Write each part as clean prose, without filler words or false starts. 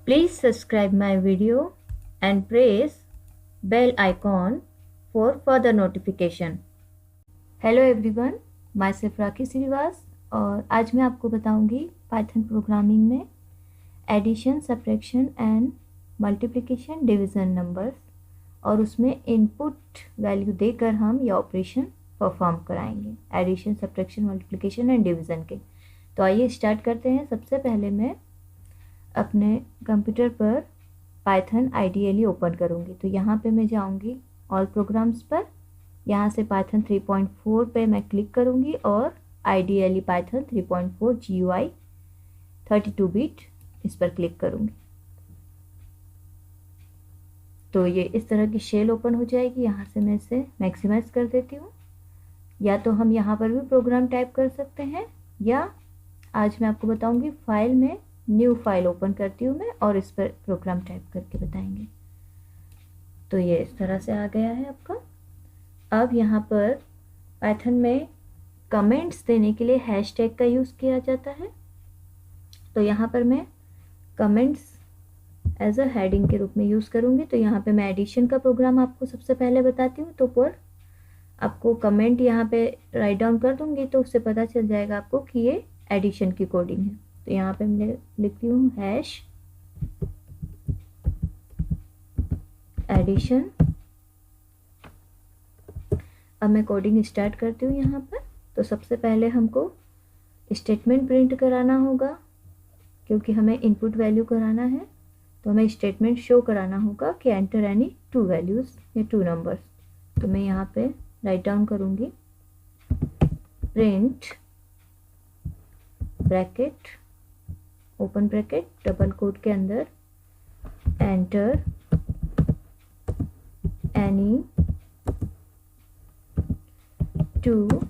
Please subscribe my video and press bell icon for further notification. Hello everyone, myself राखी श्रीवास और आज मैं आपको बताऊंगी पाइथन प्रोग्रामिंग में addition, subtraction and multiplication, division numbers और उसमें इनपुट वैल्यू देकर हम ये ऑपरेशन परफॉर्म कराएंगे addition, subtraction, multiplication and division के। तो आइए स्टार्ट करते हैं। सबसे पहले मैं अपने कंप्यूटर पर पाइथन आइडियली ओपन करूँगी। तो यहाँ पे मैं जाऊँगी ऑल प्रोग्राम्स पर, यहाँ से पाइथन 3.4 पे मैं क्लिक करूँगी और आइडियली पाइथन 3.4 GUI 32 बिट इस पर क्लिक करूँगी। तो ये इस तरह की शेल ओपन हो जाएगी। यहाँ से मैं इसे मैक्सिमाइज कर देती हूँ। या तो हम यहाँ पर भी प्रोग्राम टाइप कर सकते हैं, या आज मैं आपको बताऊँगी फाइल में न्यू फाइल ओपन करती हूँ मैं और इस पर प्रोग्राम टाइप करके बताएंगे। तो ये इस तरह से आ गया है आपका। अब यहाँ पर पाइथन में कमेंट्स देने के लिए हैशटैग का यूज़ किया जाता है। तो यहाँ पर मैं कमेंट्स एज अ हेडिंग के रूप में यूज़ करूँगी। तो यहाँ पे मैं एडिशन का प्रोग्राम आपको सबसे पहले बताती हूँ। तो पर आपको कमेंट यहाँ पे राइट डाउन कर दूँगी तो उससे पता चल जाएगा आपको कि ये एडिशन की कोडिंग है। तो यहाँ पे मैं लिखती हूँ हैश एडिशन। अब मैं कोडिंग स्टार्ट करती हूँ यहाँ पर। तो सबसे पहले हमको स्टेटमेंट प्रिंट कराना होगा, क्योंकि हमें इनपुट वैल्यू कराना है। तो हमें स्टेटमेंट शो कराना होगा कि एंटर एनी 2 वैल्यूज़ या 2 नंबर्स। तो मैं यहाँ पे राइट डाउन करूँगी print bracket, open bracket, double quote के अंदर enter any 2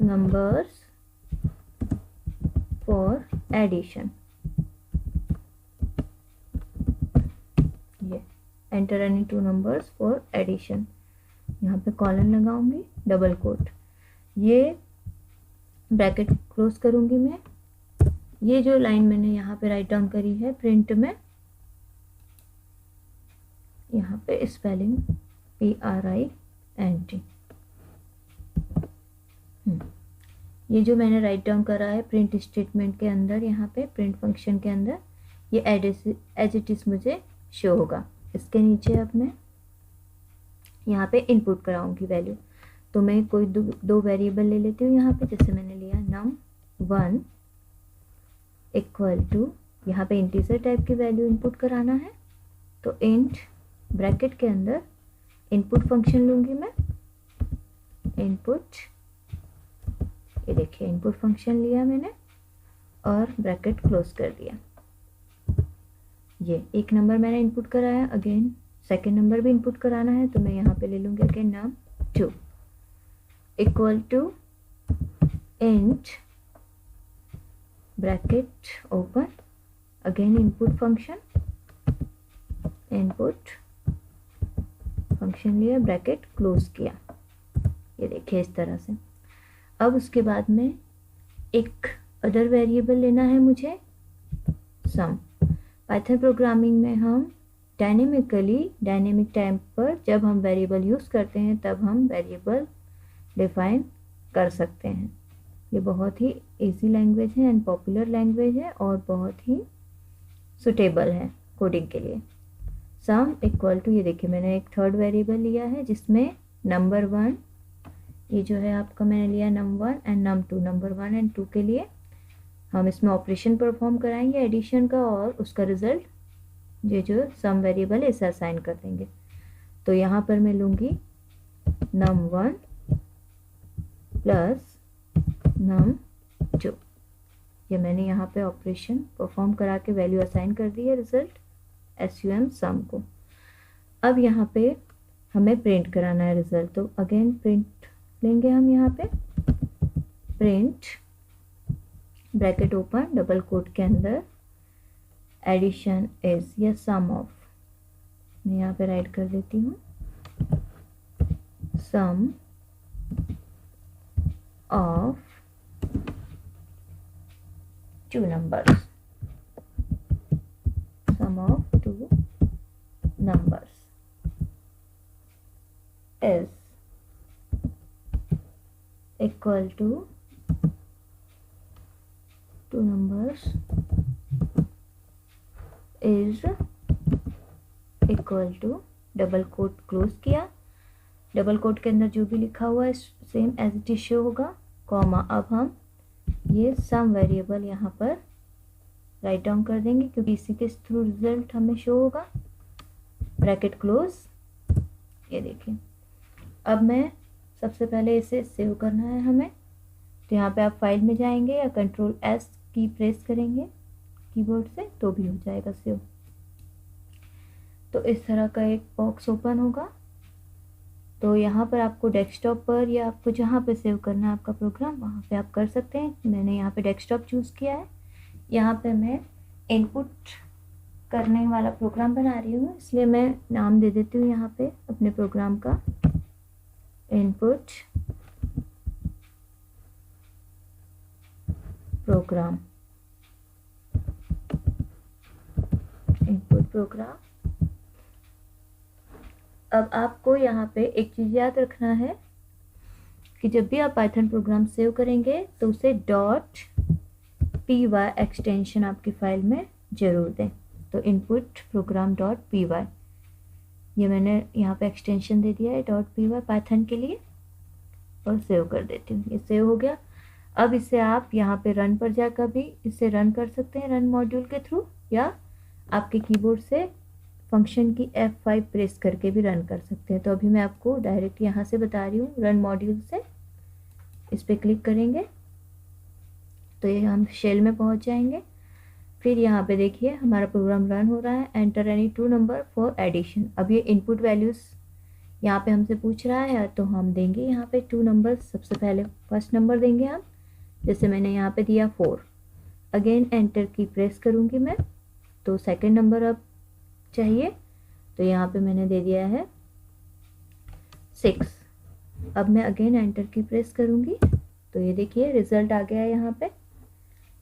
numbers for addition. ये enter any 2 numbers for addition. यहाँ पे कॉलन लगाऊंगी, डबल कोट, ये ब्रैकेट क्लोज करूंगी मैं। ये जो लाइन मैंने यहाँ पे राइट डाउन करी है प्रिंट में, यहाँ पे स्पेलिंग PRINT। ये जो मैंने राइट डाउन करा है प्रिंट स्टेटमेंट के अंदर, यहाँ पे प्रिंट फंक्शन के अंदर, ये एज इट इज मुझे शो होगा। इसके नीचे अब मैं यहाँ पे इनपुट कराऊंगी वैल्यू। तो मैं कोई दो वेरिएबल ले लेती हूँ यहाँ पे। जैसे मैंने लिया num1 इक्वल टू, यहाँ पे इंटीजर टाइप की वैल्यू इनपुट कराना है। तो इंट ब्रैकेट के अंदर इनपुट फंक्शन लूँगी मैं, इनपुट, ये देखिए इनपुट फंक्शन लिया मैंने और ब्रैकेट क्लोज कर दिया। ये एक नंबर मैंने इनपुट कराया, अगेन सेकेंड नंबर भी इनपुट कराना है। तो मैं यहाँ पे ले लूँगी again num2 equal to int bracket open, again input function, input function लिया, ब्रैकेट क्लोज किया। ये देखिए इस तरह से। अब उसके बाद में एक अदर वेरिएबल लेना है मुझे, सम। पाइथन प्रोग्रामिंग में हम डायनेमिक टाइम पर जब हम वेरिएबल यूज़ करते हैं तब हम वेरिएबल डिफाइन कर सकते हैं। ये बहुत ही इजी लैंग्वेज है एंड पॉपुलर लैंग्वेज है और बहुत ही सुटेबल है कोडिंग के लिए। सम इक्वल टू, ये देखिए मैंने एक थर्ड वेरिएबल लिया है जिसमें num1, ये जो है आपका मैंने लिया num1 and num2, number 1 and 2 के लिए हम इसमें ऑपरेशन परफॉर्म कराएंगे एडिशन का, और उसका रिजल्ट ये जो सम वेरिएबल है इसे असाइन कर देंगे। तो यहाँ पर मैं लूँगी num1 प्लस num2। ये मैंने यहाँ पे ऑपरेशन परफॉर्म करा के वैल्यू असाइन कर दी है रिजल्ट sum सम को। अब यहाँ पे हमें प्रिंट कराना है रिजल्ट। तो अगेन प्रिंट लेंगे हम यहाँ पे, print bracket open, double quote के अंदर एडिशन इज या सम ऑफ, मैं यहाँ पे राइट कर देती हूँ सम of 2 numbers। sum of two numbers is equal to two numbers is equal to double quote close किया, डबल कोट के अंदर जो भी लिखा हुआ है same as it is show होगा, कॉमा। अब हम ये सम वेरिएबल यहाँ पर राइट डाउन कर देंगे क्योंकि इसी के थ्रू रिजल्ट हमें शो होगा, ब्रैकेट क्लोज। ये देखिए, अब मैं सबसे पहले इसे सेव करना है हमें, तो यहाँ पे आप फाइल में जाएंगे या कंट्रोल एस की प्रेस करेंगे कीबोर्ड से तो भी हो जाएगा सेव। तो इस तरह का एक बॉक्स ओपन होगा। तो यहाँ पर आपको डेस्कटॉप पर या आपको जहाँ पे सेव करना है आपका प्रोग्राम वहाँ पे आप कर सकते हैं। मैंने यहाँ पे डेस्कटॉप चूज़ किया है। यहाँ पे मैं इनपुट करने वाला प्रोग्राम बना रही हूँ, इसलिए मैं नाम दे देती हूँ यहाँ पे अपने प्रोग्राम का, इनपुट प्रोग्राम, इनपुट प्रोग्राम। अब आपको यहाँ पे एक चीज़ याद रखना है कि जब भी आप पाइथन प्रोग्राम सेव करेंगे तो उसे .py एक्सटेंशन आपकी फाइल में ज़रूर दें। तो इनपुट प्रोग्राम .py, ये मैंने यहाँ पे एक्सटेंशन दे दिया है .py पाइथन के लिए, और सेव कर देती हूँ। ये सेव हो गया। अब इसे आप यहाँ पे रन पर जाकर भी इसे रन कर सकते हैं, रन मॉड्यूल के थ्रू, या आपके कीबोर्ड से फंक्शन की F5 प्रेस करके भी रन कर सकते हैं। तो अभी मैं आपको डायरेक्ट यहाँ से बता रही हूँ, रन मॉड्यूल से इस पर क्लिक करेंगे तो ये हम शेल में पहुँच जाएंगे। फिर यहाँ पे देखिए हमारा प्रोग्राम रन हो रहा है, enter any two number for addition. अब ये इनपुट वैल्यूज़ यहाँ पे हमसे पूछ रहा है, तो हम देंगे यहाँ पे टू नंबर्स। सबसे पहले फर्स्ट नंबर देंगे हम, जैसे मैंने यहाँ पे दिया 4। अगेन एंटर की प्रेस करूँगी मैं, तो सेकंड नंबर अब चाहिए, तो यहाँ पे मैंने दे दिया है 6। अब मैं अगेन एंटर की प्रेस करूँगी तो ये देखिए रिजल्ट आ गया है यहाँ पे,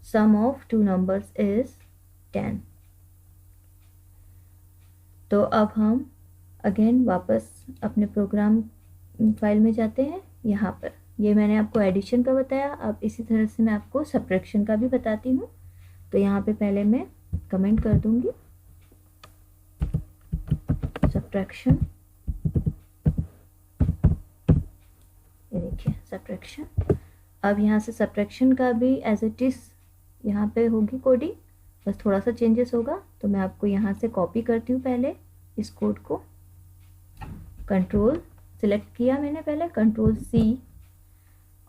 सम ऑफ टू नंबर्स इज 10। तो अब हम अगेन वापस अपने प्रोग्राम फाइल में जाते हैं। यहाँ पर ये मैंने आपको एडिशन का बताया, अब इसी तरह से मैं आपको सब्ट्रैक्शन का भी बताती हूँ। तो यहाँ पे पहले मैं कमेंट कर दूँगी सब्ट्रैक्शन, ये देखिए सब्ट्रैक्शन। अब यहाँ से सब्ट्रैक्शन का भी एज इट इज़ यहाँ पे होगी कोडिंग, बस थोड़ा सा चेंजेस होगा। तो मैं आपको यहाँ से कॉपी करती हूँ पहले इस कोड को, कंट्रोल सिलेक्ट किया मैंने पहले, कंट्रोल C,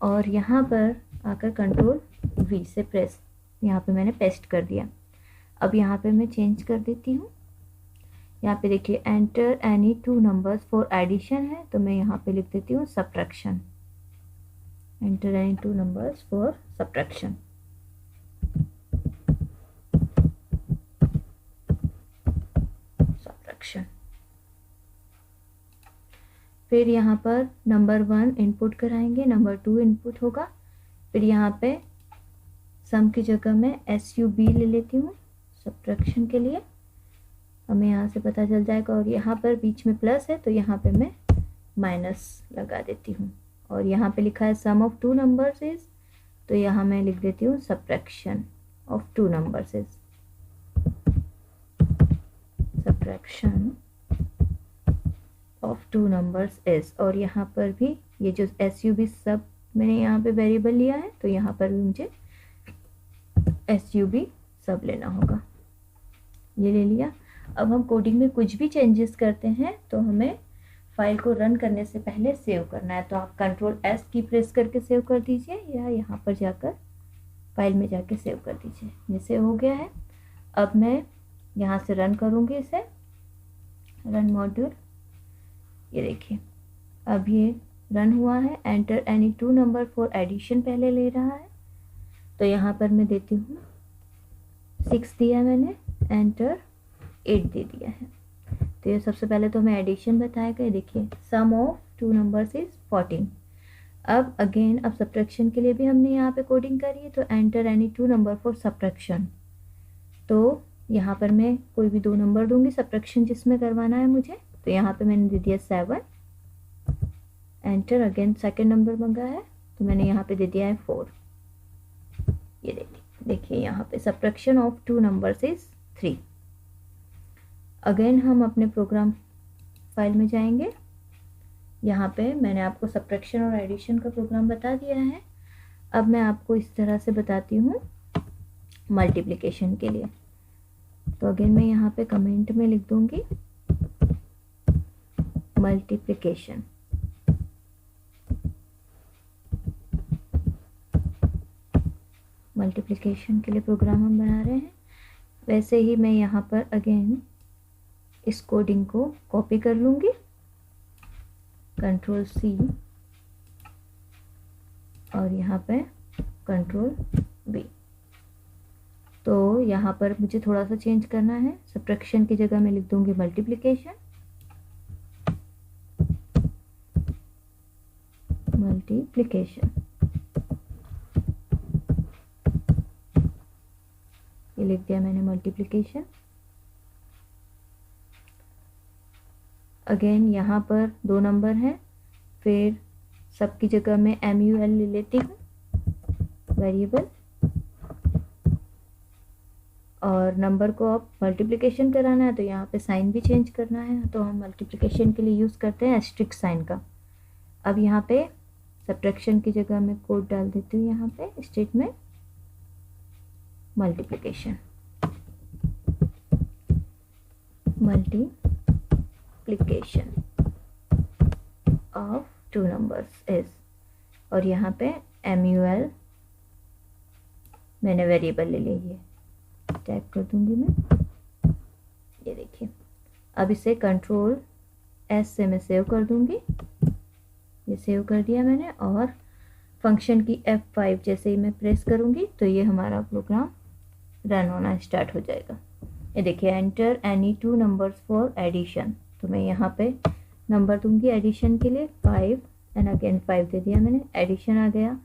और यहाँ पर आकर कंट्रोल V से प्रेस, यहाँ पे मैंने पेस्ट कर दिया। अब यहाँ पे मैं चेंज कर देती हूँ। यहाँ पे देखिए enter any two numbers for addition है, तो मैं यहाँ पे लिख देती हूँ subtraction, enter any two numbers for subtraction. Subtraction. फिर यहाँ पर नंबर 1 इनपुट कराएंगे, नंबर 2 इनपुट होगा। फिर यहाँ पे सम की जगह मैं SUB ले लेती हूँ सब्ट्रैक्शन के लिए, हमें यहाँ से पता चल जाएगा। और यहाँ पर बीच में प्लस है तो यहाँ पे मैं माइनस लगा देती हूँ। और यहाँ पे लिखा है sum of two numbers is, तो यहाँ मैं लिख देती हूँ subtraction of two numbers is, subtraction of two numbers is. और यहाँ पर भी ये जो SUB सब मैंने यहाँ पे वेरिएबल लिया है, तो यहाँ पर भी मुझे SUB सब लेना होगा, ये ले लिया। अब हम कोडिंग में कुछ भी चेंजेस करते हैं तो हमें फाइल को रन करने से पहले सेव करना है। तो आप कंट्रोल S की प्रेस करके सेव कर दीजिए, या यहाँ पर जाकर फाइल में जाके सेव कर दीजिए। ये सेव हो गया है। अब मैं यहाँ से रन करूँगी इसे, रन मॉड्यूल, ये देखिए अब ये रन हुआ है। Enter any two number for addition पहले ले रहा है, तो यहाँ पर मैं देती हूँ 6 दिया मैंने, एंटर 8 दे दिया है। तो ये सबसे पहले तो हमें एडिशन बताएगा, देखिए सम ऑफ टू नंबर्स इज 14। अब अगेन अब सब्ट्रैक्शन के लिए भी हमने यहाँ पे कोडिंग करी है, तो enter any two number for subtraction. तो यहाँ पर मैं कोई भी दो नंबर दूंगी सब्ट्रैक्शन जिसमें करवाना है मुझे। तो यहाँ पे मैंने दे दिया 7, एंटर। अगेन सेकेंड नंबर मंगा है तो मैंने यहाँ पे दे दिया है 4। ये देखिए यहाँ पे subtraction of 2 numbers is 3। Again हम अपने प्रोग्राम फाइल में जाएंगे। यहाँ पे मैंने आपको सब्ट्रैक्शन और एडिशन का प्रोग्राम बता दिया है। अब मैं आपको इस तरह से बताती हूँ मल्टीप्लिकेशन के लिए। तो अगेन मैं यहाँ पे कमेंट में लिख दूंगी मल्टीप्लिकेशन। मल्टीप्लिकेशन के लिए प्रोग्राम हम बना रहे हैं। वैसे ही मैं यहाँ पर अगेन इस कोडिंग को कॉपी कर लूँगी, कंट्रोल C और यहाँ पे कंट्रोल V। तो यहाँ पर मुझे थोड़ा सा चेंज करना है। सब्ट्रैक्शन की जगह मैं लिख दूँगी मल्टीप्लिकेशन। ये लिख दिया मैंने मल्टीप्लिकेशन। अगेन यहाँ पर दो नंबर हैं, फिर सबकी जगह मैं MUL ले लेती हूँ वेरिएबल, और नंबर को अब मल्टीप्लिकेशन कराना है तो यहाँ पे साइन भी चेंज करना है। तो हम मल्टीप्लिकेशन के लिए यूज़ करते हैं एस्ट्रिक साइन का। अब यहाँ पे सब्ट्रैक्शन की जगह मैं कोड डाल देती हूँ यहाँ पे स्टेट में मल्टीप्लिकेशन ऑफ 2 नंबर्स इज, और यहाँ पे MUL मैंने वेरिएबल ले ली है, टाइप कर दूंगी मैं। ये देखिए अब इसे कंट्रोल S से मैं सेव कर दूंगी। ये सेव कर दिया मैंने, और फंक्शन की F5 जैसे ही मैं प्रेस करूंगी तो ये हमारा प्रोग्राम रन होना स्टार्ट हो जाएगा। ये देखिए enter any 2 numbers for addition. तो मैं यहाँ पे नंबर दूंगी एडिशन के लिए 5 एंड अगेन 5 दे दिया मैंने, एडिशन आ गया।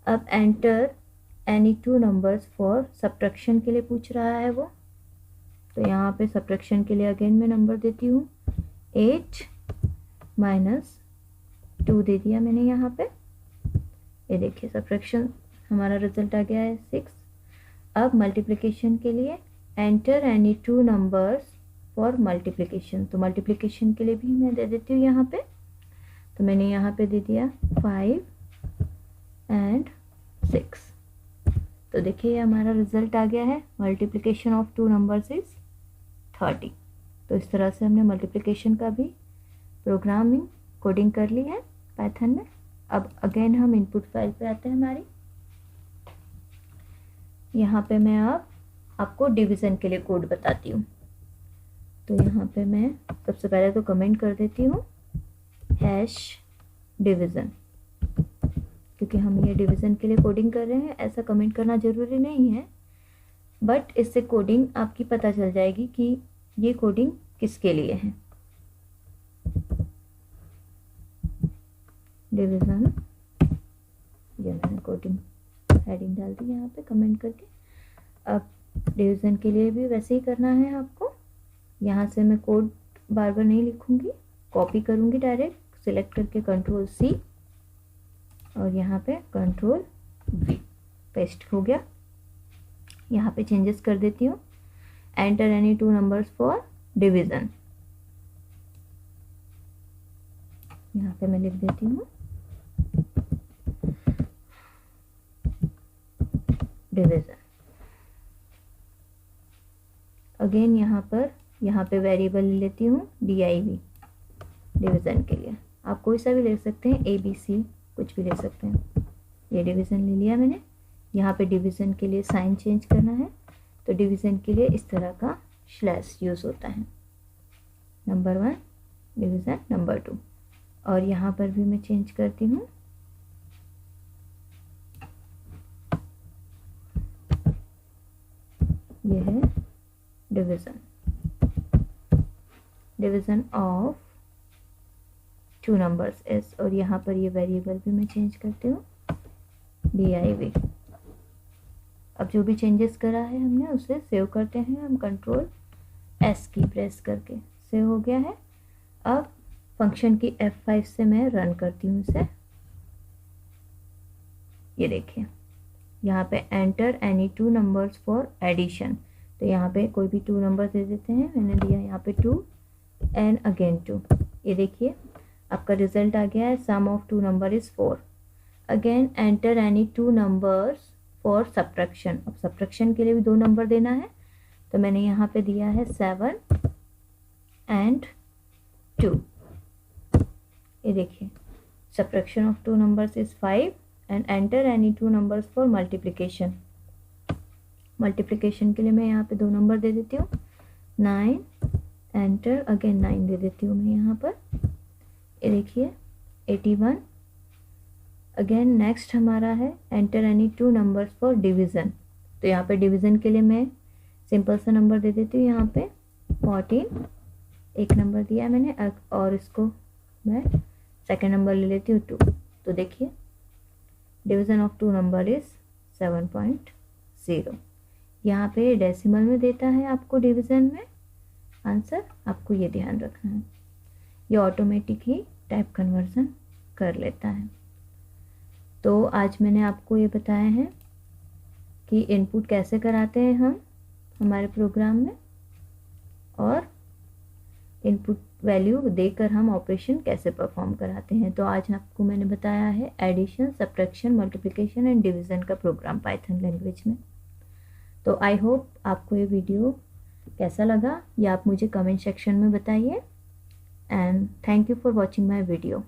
अब enter any 2 numbers for subtraction के लिए पूछ रहा है वो, तो यहाँ पे सब्ट्रैक्शन के लिए अगेन मैं नंबर देती हूँ 8 - 2 दे दिया मैंने यहाँ पे। ये देखिए सब्ट्रैक्शन हमारा रिजल्ट आ गया है 6। अब मल्टीप्लिकेशन के लिए enter any 2 numbers for multiplication, तो मल्टीप्लिकेशन के लिए भी मैं दे देती हूँ यहाँ पे। तो मैंने यहाँ पे दे दिया 5 एंड 6। तो देखिए ये हमारा रिजल्ट आ गया है, मल्टीप्लिकेशन ऑफ 2 नंबर्स इज 30। तो इस तरह से हमने मल्टीप्लिकेशन का भी प्रोग्रामिंग कोडिंग कर ली है पाइथन में। अब अगेन हम इनपुट फाइल पे आते हैं हमारी। यहाँ पे मैं अब आपको डिवीज़न के लिए कोड बताती हूँ। तो यहाँ पे मैं सबसे पहले तो कमेंट कर देती हूँ #डिवीज़न, क्योंकि हम ये डिवीज़न के लिए कोडिंग कर रहे हैं। ऐसा कमेंट करना ज़रूरी नहीं है, बट इससे कोडिंग आपकी पता चल जाएगी कि ये कोडिंग किसके लिए है। डिवीज़न, ये मैंने कोडिंग हेडिंग डाल दी यहाँ पे कमेंट करके। अब डिवीज़न के लिए भी वैसे ही करना है आपको। यहाँ से मैं कोड बार बार नहीं लिखूँगी, कॉपी करूँगी डायरेक्ट, सिलेक्ट करके कंट्रोल C और यहाँ पे कंट्रोल V, पेस्ट हो गया। यहाँ पे चेंजेस कर देती हूँ, enter any 2 numbers for division. यहाँ पे मैं लिख देती हूँ डिवीज़न। अगेन यहाँ पे वेरिएबल ले लेती हूँ div डिवीज़न के लिए। आप कोई सा भी ले सकते हैं, ABC कुछ भी ले सकते हैं। ये डिवीज़न ले लिया मैंने। यहाँ पे डिवीज़न के लिए साइन चेंज करना है, तो डिवीज़न के लिए इस तरह का स्लैश यूज़ होता है, नंबर 1 डिवीज़न नंबर 2। और यहाँ पर भी मैं चेंज करती हूँ, ये है डिवीज़न ऑफ 2 नंबर्स एस। और यहाँ पर ये वेरिएबल भी मैं चेंज करती हूँ div। अब जो भी चेंजेस करा है हमने उसे सेव करते हैं हम कंट्रोल एस की प्रेस करके। सेव हो गया है। अब फंक्शन की F5 से मैं रन करती हूँ इसे। ये देखिए यहाँ पे enter any 2 numbers for addition, तो यहाँ पे कोई भी 2 नंबर दे देते हैं। मैंने दिया यहाँ पे 2 एंड अगेन 2। ये देखिए आपका रिजल्ट आ गया है, sum of 2 number is 4। Again enter any 2 numbers for subtraction. अब सब्ट्रैक्शन के लिए भी 2 नंबर देना है, तो मैंने यहाँ पे दिया है 7 एंड 2। ये देखिए subtraction of 2 numbers is 5 and enter any 2 numbers for multiplication. Multiplication के लिए मैं यहाँ पे 2 नंबर दे देती हूँ, 9 एंटर अगेन 9 दे देती हूँ मैं यहाँ पर। ये देखिए 81। अगेन नेक्स्ट हमारा है enter any 2 numbers for division, तो यहाँ पे डिवीज़न के लिए मैं सिंपल सा नंबर दे देती हूँ यहाँ पे 14। एक नंबर दिया है मैंने और इसको मैं सेकेंड नंबर ले लेती हूँ 2। तो देखिए डिवीज़न ऑफ 2 नंबर इज 7.0। यहाँ पे डेसिमल में देता है आपको डिवीज़न में आंसर, आपको ये ध्यान रखना है। ये ऑटोमेटिक ही टाइप कन्वर्जन कर लेता है। तो आज मैंने आपको ये बताया है कि इनपुट कैसे कराते हैं हम हमारे प्रोग्राम में, और इनपुट वैल्यू देकर हम ऑपरेशन कैसे परफॉर्म कराते हैं। तो आज आपको मैंने बताया है addition, subtraction, multiplication and division का प्रोग्राम पाइथन लैंग्वेज में। तो आई होप आपको ये वीडियो कैसा लगा, या आप मुझे कमेंट सेक्शन में बताइए। And thank you for watching my video.